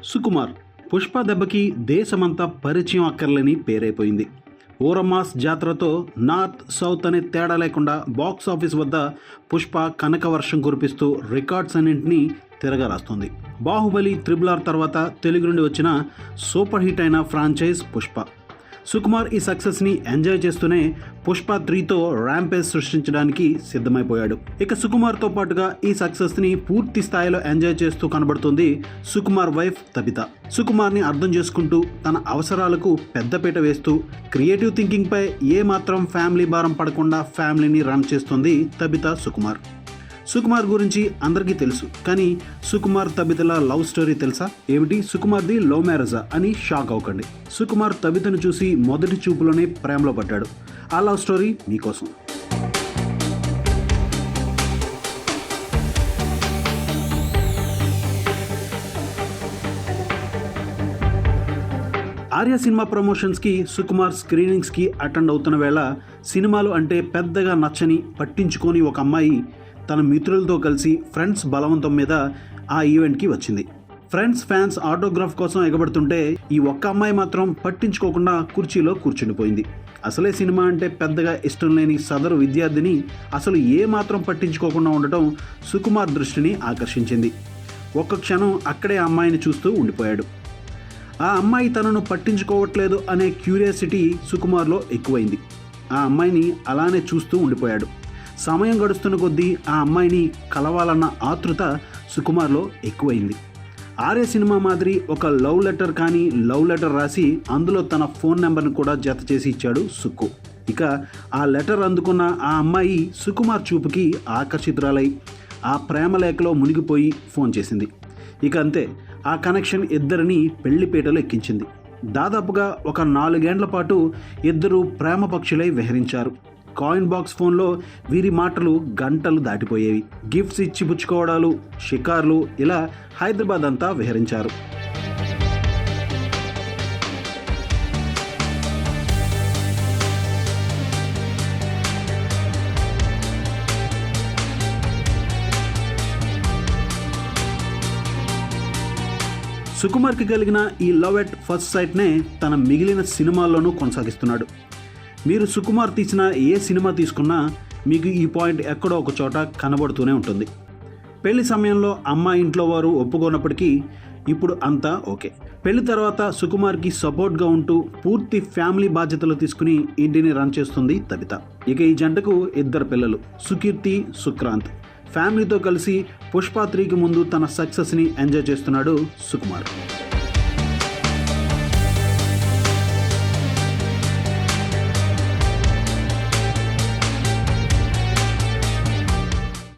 సుకుమార్ పుష్ప దెబ్బకి దేశమంతా పరిచయం అక్కర్లేని పేరైపోయింది. ఓరమాస్ జాతరతో నార్త్ సౌత్ అనే తేడా లేకుండా బాక్స్ ఆఫీస్ వద్ద పుష్ప కనక వర్షం కురిపిస్తూ రికార్డ్స్ అన్నింటినీ తిరగరాస్తుంది. బాహుబలి, RRR తర్వాత తెలుగు నుండి వచ్చిన సూపర్ హిట్ అయిన ఫ్రాంచైజ్ పుష్ప. సుకుమార్ ఈ సక్సెస్ని ఎంజాయ్ చేస్తూనే పుష్ప 3తో ర్యాంపేజ్ సృష్టించడానికి సిద్ధమైపోయాడు. ఇక సుకుమార్తో పాటుగా ఈ సక్సెస్ని పూర్తి స్థాయిలో ఎంజాయ్ చేస్తూ కనబడుతుంది సుకుమార్ వైఫ్ తబిత. సుకుమార్ని అర్థం చేసుకుంటూ తన అవసరాలకు పెద్దపీట వేస్తూ క్రియేటివ్ థింకింగ్పై ఏమాత్రం ఫ్యామిలీ భారం పడకుండా ఫ్యామిలీని రన్ చేస్తుంది తబిత సుకుమార్. సుకుమార్ గురించి అందరికీ తెలుసు, కానీ సుకుమార్ తబితల లవ్ స్టోరీ తెలుసా? ఏమిటి, సుకుమార్ది లవ్ మ్యారేజా అని షాక్ అవ్వకండి. సుకుమార్ తబితను చూసి మొదటి చూపులోనే ప్రేమలో పడ్డాడు. ఆ లవ్ స్టోరీ మీకోసం. ఆర్య సినిమా ప్రమోషన్స్కి సుకుమార్ స్క్రీనింగ్స్కి అటెండ్ అవుతున్న వేళ సినిమాలు అంటే పెద్దగా నచ్చని పట్టించుకొని ఒక అమ్మాయి తన మిత్రులతో కలిసి ఫ్రెండ్స్ బలవంతం మీద ఆ ఈవెంట్కి వచ్చింది. ఫ్రెండ్స్ ఫ్యాన్స్ ఆటోగ్రాఫ్ కోసం ఎగబడుతుంటే ఈ ఒక్క అమ్మాయి మాత్రం పట్టించుకోకుండా కుర్చీలో కూర్చుండిపోయింది. అసలే సినిమా అంటే పెద్దగా ఇష్టం లేని సదరు విద్యార్థిని అసలు ఏమాత్రం పట్టించుకోకుండా ఉండటం సుకుమార్ దృష్టిని ఆకర్షించింది. ఒక్క క్షణం అక్కడే ఆ అమ్మాయిని చూస్తూ ఉండిపోయాడు. ఆ అమ్మాయి తనను పట్టించుకోవట్లేదు అనే క్యూరియాసిటీ సుకుమార్లో ఎక్కువైంది. ఆ అమ్మాయిని అలానే చూస్తూ ఉండిపోయాడు. సమయం గడుస్తున్న కొద్దీ ఆ అమ్మాయిని కలవాలన్న ఆతృత సుకుమార్లో ఎక్కువైంది. ఆర్య సినిమా మాదిరి ఒక లవ్ లెటర్ కానీ లవ్ లెటర్ రాసి అందులో తన ఫోన్ నెంబర్ని కూడా జత చేసి ఇచ్చాడు సుక్కు. ఇక ఆ లెటర్ అందుకున్న ఆ అమ్మాయి సుకుమార్ చూపుకి ఆకర్షితురాలై ఆ ప్రేమ లేఖలో మునిగిపోయి ఫోన్ చేసింది. ఇక అంతే, ఆ కనెక్షన్ ఇద్దరిని పెళ్లిపీటలో ఎక్కించింది. దాదాపుగా ఒక 4 ఏళ్ల పాటు ఇద్దరు ప్రేమ పక్షులై విహరించారు. కాయిన్ బాక్స్ ఫోన్లో వీరి మాటలు గంటలు దాటిపోయేవి. గిఫ్ట్స్ ఇచ్చి పుచ్చుకోవడాలు, షికార్లు, ఇలా హైదరాబాద్ అంతా విహరించారు. సుకుమార్కి కలిగిన ఈ లవ్ ఎట్ ఫస్ట్ సైట్నే తన మిగిలిన సినిమాల్లోనూ కొనసాగిస్తున్నాడు. మీరు సుకుమార్ తీసిన ఏ సినిమా తీసుకున్నా మీకు ఈ పాయింట్ ఎక్కడో ఒక చోట కనబడుతూనే ఉంటుంది. పెళ్లి సమయంలో అమ్మాయి ఇంట్లో వారు ఒప్పుకోనప్పటికీ ఇప్పుడు అంతా ఓకే. పెళ్లి తర్వాత సుకుమార్కి సపోర్ట్గా ఉంటూ పూర్తి ఫ్యామిలీ బాధ్యతలు తీసుకుని ఇంటిని రన్ చేస్తుంది తబిత. ఇక ఈ జంటకు 2 పిల్లలు, సుకీర్తి, సుక్రాంత్. ఫ్యామిలీతో కలిసి పుష్ప 3కి ముందు తన సక్సెస్ని ఎంజాయ్ చేస్తున్నాడు సుకుమార్.